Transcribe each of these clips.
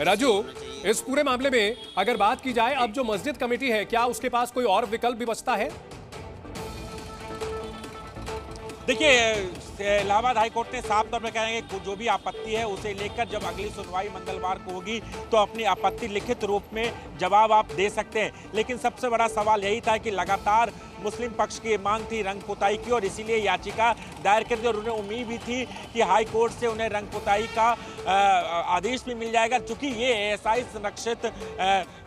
राजू, इस पूरे मामले में अगर बात की जाए, अब जो मस्जिद कमेटी है, क्या उसके पास कोई और विकल्प भी बचता है? देखिए, इलाहाबाद हाईकोर्ट ने साफ तौर पर कहा है कि जो भी आपत्ति है उसे लेकर जब अगली सुनवाई मंगलवार को होगी तो अपनी आपत्ति लिखित रूप में जवाब आप दे सकते हैं। लेकिन सबसे बड़ा सवाल यही था कि लगातार मुस्लिम पक्ष की मांग थी रंग पुताई की, और इसीलिए याचिका दायर कर दी, और उन्हें उम्मीद भी थी कि हाई कोर्ट से उन्हें रंग पुताई का आदेश भी मिल जाएगा। चूंकि ये एएसआई संरक्षित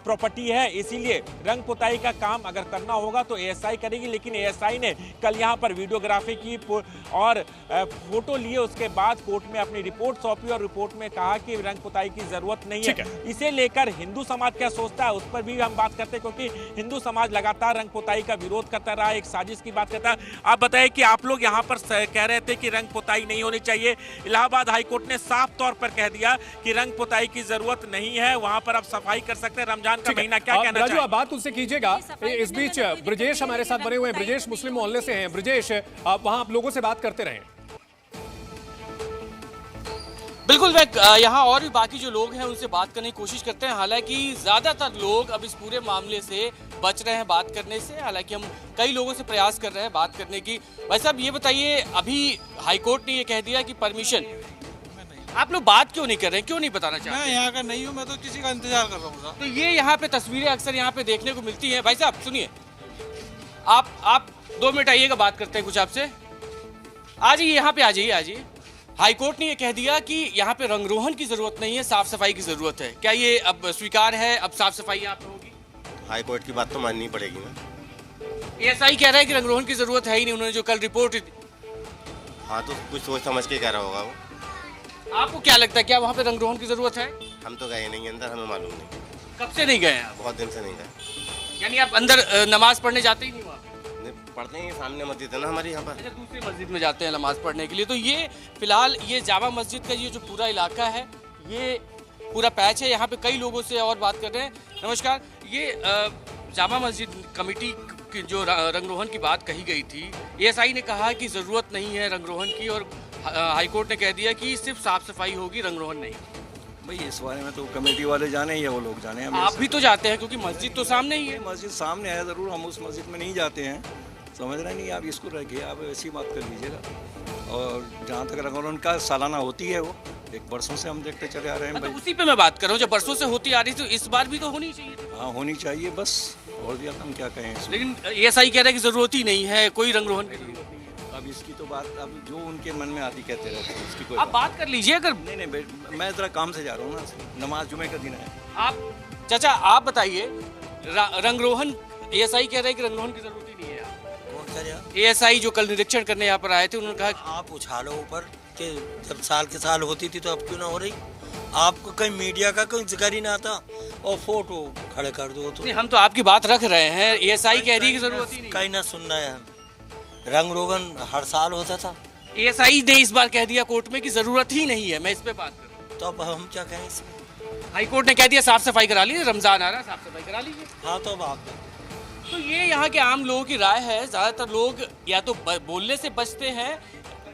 प्रॉपर्टी है, इसीलिए रंग पुताई का काम अगर करना होगा तो एएसआई करेगी। लेकिन एएसआई ने कल यहाँ पर वीडियोग्राफी की और फोटो लिए, उसके बाद कोर्ट में अपनी रिपोर्ट सौंपी और रिपोर्ट में कहा कि रंग पुताई की जरूरत नहीं है। इसे लेकर हिंदू समाज क्या सोचता है उस पर भी हम बात करते हैं, क्योंकि हिंदू समाज लगातार रंग पुताई का विरोध करता रहा, एक साजिश की बात करता है। आप बताएं कि आप लोग यहाँ पर कह रहे थे कि रंग पुताई नहीं होनी चाहिए, इलाहाबाद हाईकोर्ट ने साफ तौर पर कह दिया कि रंग पुताई की जरूरत नहीं है, वहां पर आप सफाई कर सकते हैं। रमजान का महीना, क्या कहना राजू, आप बात उनसे कीजिएगा। इस बीच ब्रजेश हमारे साथ बने हुए हैं। ब्रजेश मुस्लिम मोहल्ले से हैं। ब्रजेश, वहां आप लोगों से बात करते रहे। बिल्कुल, मैं यहाँ और भी बाकी जो लोग हैं उनसे बात करने की कोशिश करते हैं। हालांकि ज़्यादातर लोग अब इस पूरे मामले से बच रहे हैं बात करने से। हालांकि हम कई लोगों से प्रयास कर रहे हैं बात करने की। भाई साहब, ये बताइए, अभी हाईकोर्ट ने ये कह दिया कि परमिशन, आप लोग बात क्यों नहीं कर रहे हैं, क्यों नहीं बताना चाहते? मैं यहाँ का नहीं हूँ, मैं तो किसी का इंतजार कर रहा हूँ। तो ये यहाँ पे तस्वीरें अक्सर यहाँ पे देखने को मिलती हैं। भाई साहब सुनिए, आप 2 मिनट आइएगा, बात करते हैं कुछ आपसे। आ जाइए, यहाँ पे आ जाइए। हाईकोर्ट ने ये कह दिया कि यहाँ पे रंगरोहन की जरूरत नहीं है, साफ सफाई की जरूरत है। क्या ये अब स्वीकार है? अब साफ सफाई यहाँ पे होगी? हाईकोर्ट की बात तो माननी पड़ेगी ना। एएसआई कह रहा है कि रंगरोहन की जरूरत है ही नहीं, उन्होंने जो कल रिपोर्ट। हाँ, तो कुछ सोच समझ के कह रहा होगा वो। आपको क्या लगता है, क्या वहाँ पे रंगरोहन की जरूरत है? हम तो गए नहीं अंदर, हमें मालूम नहीं। कब से नहीं गए आप? बहुत दिन से नहीं गए। यानी आप अंदर नमाज पढ़ने जाते ही नहीं वहाँ? पढ़ते हैं, सामने मस्जिद है ना हमारी यहाँ पर। अच्छा, दूसरी मस्जिद में जाते हैं नमाज पढ़ने के लिए। तो ये फिलहाल ये जामा मस्जिद का ये जो पूरा इलाका है, ये पूरा पैच है। यहाँ पे कई लोगों से और बात कर रहे हैं। नमस्कार, ये जामा मस्जिद कमेटी की जो रंगरोहन की बात कही गई थी, एएसआई ने कहा कि ज़रूरत नहीं है रंगरोहन की, और हाईकोर्ट ने कह दिया कि सिर्फ साफ सफाई होगी, रंगरोहन नहीं। भाई इस बारे में तो कमेटी वाले जाने या वो लोग जाने हैं। आप भी तो जाते हैं, क्योंकि मस्जिद तो सामने ही है। मस्जिद सामने है ज़रूर, हम उस मस्जिद में नहीं जाते हैं, समझ रहे नहीं। आप इसको रखिए, आप ऐसी बात कर लीजिएगा। और जहाँ तक रंगरोहन का सालाना होती है, वो एक वर्षों से हम देखते चले आ रहे हैं। तो उसी पे मैं बात कर रहा हूँ, जब वर्षों से होती आ रही थी तो इस बार भी तो होनी चाहिए थी। हाँ, होनी चाहिए बस, और भी हम क्या कहें। लेकिन एएसआई कह रहा है कि जरूरत ही नहीं है, कोई रंगरोहन की जरूरत नहीं। अब इसकी तो बात, अब जो उनके मन में आती कहते रहते हैं, इसकी कोई आप बात कर लीजिए। अगर नहीं, मैं ज़रा काम से जा रहा हूँ ना, नमाज जुमे का दिन है। आप चाचा, आप बताइए, रंगरोहन, एएसआई कह रहे हैं कि रंगरोहन की जरूरत ही नहीं है। एएसआई जो कल निरीक्षण करने यहाँ पर आए थे, उन्होंने कहा आप उछालो ऊपर कि जब साल के साल होती थी तो अब क्यों ना हो रही। आपको कहीं मीडिया का कोई जिक्र ही ना आता, और फोटो खड़े कर दो तो। हम तो आपकी बात रख रहे हैं, एएसआई कह रही है कि जरूरत ही नहीं। कहीं ना सुनना है, रंग रोगन हर साल होता था। एएसआई ने इस बार कह दिया कोर्ट में कि जरूरत ही नहीं है। मैं इस पे बात कर रहा हूँ। तो अब हम क्या कहें इसमें? हाईकोर्ट ने कह दिया साफ सफाई करा लीजिए, रमजान आ रहा है, साफ सफाई करा लीजिए। हाँ, तो अब आप तो ये यहाँ के आम लोगों की राय है। ज्यादातर लोग या तो बोलने से बचते हैं।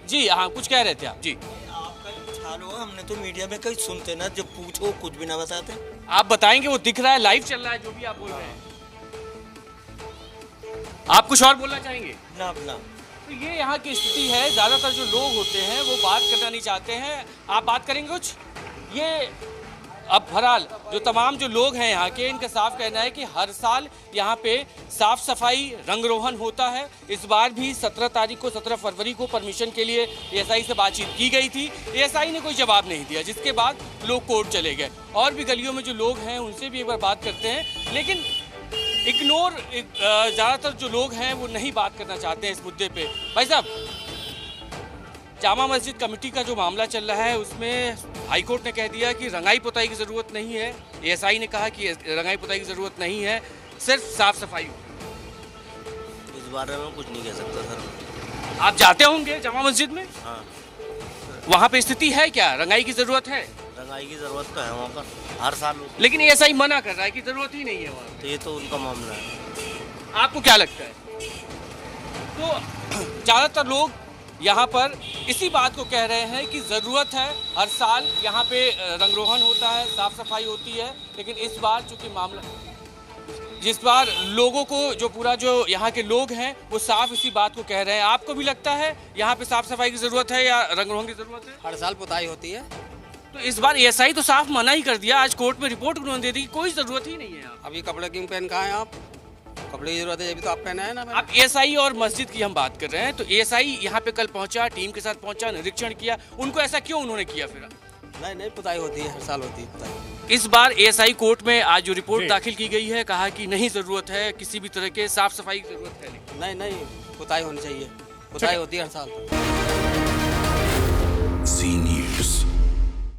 जी हाँ, कुछ कह रहे थे आप? जी, आपका उछालो, हमने तो मीडिया में कहीं सुनते ना, जब पूछो कुछ भी ना बताते। आप बताएंगे, वो दिख रहा है, लाइव चल रहा है जो भी आप बोल रहे हैं। आप कुछ और बोलना चाहेंगे? ना। तो ये यहाँ की स्थिति है। ज्यादातर जो लोग होते हैं वो बात करना नहीं चाहते हैं। आप बात करेंगे कुछ? ये अब बहरहाल जो तमाम जो लोग हैं यहाँ के, इनका साफ कहना है कि हर साल यहाँ पे साफ सफाई, रंगरोहन होता है। इस बार भी 17 फरवरी को परमिशन के लिए एएसआई से बातचीत की गई थी। एएसआई ने कोई जवाब नहीं दिया, जिसके बाद लोग कोर्ट चले गए। और भी गलियों में जो लोग हैं उनसे भी एक बार बात करते हैं, लेकिन इग्नोर ज़्यादातर जो लोग हैं वो नहीं बात करना चाहते हैं इस मुद्दे पे। भाई साहब, जामा मस्जिद कमेटी का जो मामला चल रहा है उसमें हाईकोर्ट ने कह दिया कि रंगाई पुताई की ज़रूरत नहीं है। एएसआई ने कहा कि रंगाई पुताई की ज़रूरत नहीं है, सिर्फ साफ सफाई हो। इस बारे में कुछ नहीं कह सकता सर। आप जाते होंगे जामा मस्जिद में? हाँ। वहाँ पे स्थिति है क्या, रंगाई की ज़रूरत है? रंगाई की ज़रूरत तो है वहाँ पर, हर साल। लेकिन एएसआई मना कर रहा है कि ज़रूरत ही नहीं है वहाँ। तो ये तो उनका मामला है। आपको क्या लगता है? तो ज़्यादातर लोग यहाँ पर इसी बात को कह रहे हैं कि ज़रूरत है, हर साल यहाँ पे रंगरोहन होता है, साफ सफाई होती है, लेकिन इस बार चूंकि मामला, जिस बार लोगों को जो यहाँ के लोग हैं वो साफ इसी बात को कह रहे हैं। आपको भी लगता है यहाँ पे साफ सफाई की ज़रूरत है या रंगरोहन की ज़रूरत है? हर साल पुताई होती है। तो इस बार एएसआई तो साफ मना ही कर दिया, आज कोर्ट में रिपोर्ट उन्होंने दे दी, कोई ज़रूरत ही नहीं है। अभी कपड़े क्यों पहन कहाँ हैं आप? कपड़े की जरूरत है, अभी तो आप पहना है ना। आप एएसआई और मस्जिद की हम बात कर रहे हैं, तो एएसआई यहाँ पे कल पहुंचा, टीम के साथ पहुंचा, निरीक्षण किया, उनको ऐसा क्यों उन्होंने किया फिर? नहीं पुताई होती है, हर साल होती है पुताई। इस बार एएसआई कोर्ट में आज जो रिपोर्ट दाखिल की गई है, कहा कि नहीं जरूरत है, किसी भी तरह के साफ सफाई की जरूरत है नहीं पुताई होनी चाहिए, पुताई होती है हर साल।